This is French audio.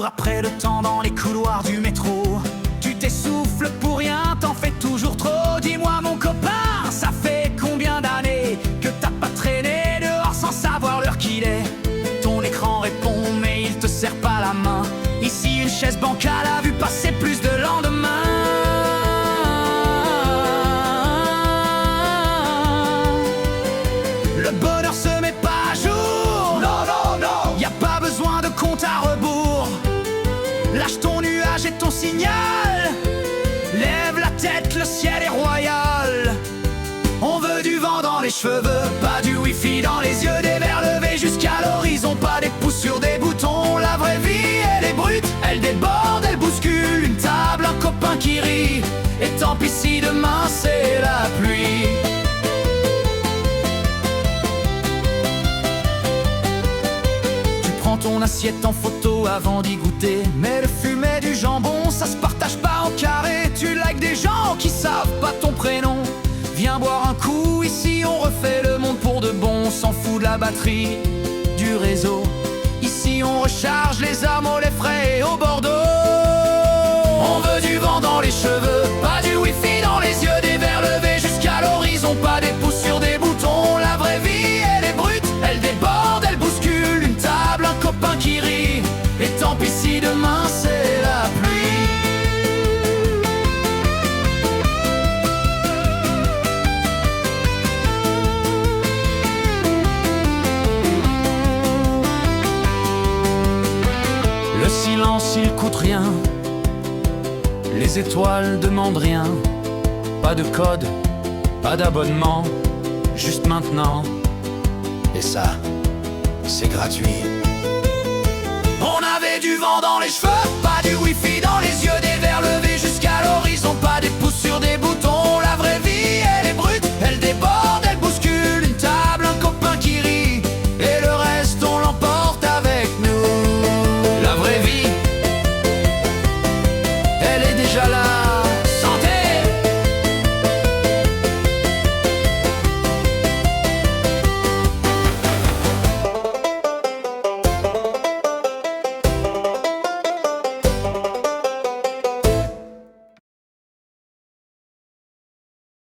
cours après le temps dans les couloirs du métro. Tu t'essouffles pour rien, t'en fais toujours trop. Dis-moi mon copain, ça fait combien d'années que t'as pas traîné dehors sans savoir l'heure qu'il est? Ton écran répond mais il te serre pas la main. Ici une chaise bancale a vu passer plus de lendemain. Le bonheur se met pas à jour. Non, non, non, y a pas besoin de compte à rebours. Lâche ton nuage et ton signal. Lève la tête, le ciel est royal. On veut du vent dans les cheveux, pas du wifi dans les yeux, des verres levés jusqu'à l'horizon, pas des pouces sur des boutons. La vraie vie, elle est brute, elle déborde, elle bouscule une table, un copain qui rit. Et tant pis si demain c'est la pluie. Tu prends ton assiette en photo avant d'y goûter, mais le fumet du jambon, ça se partage pas en carré. Tu likes des gens qui savent pas ton prénom. Viens boire un coup, ici on refait le monde pour de bon. On s'en fout de la batterie, du réseau. Ici on recharge les amours, les frais au Bordeaux. On veut du vent dans les cheveux, pas du wifi dans les yeux, des verres levés jusqu'à l'horizon, pas des pouces sur des boutons. La vraie vie, elle est brute, elle déborde, elle bouscule une table, un copain qui rit. Et tant pis si demain c'est la pluie. Le silence il coûte rien, les étoiles demandent rien. Pas de code, pas d'abonnement, juste maintenant. Et ça, c'est gratuit. On avait du vent dans les cheveux.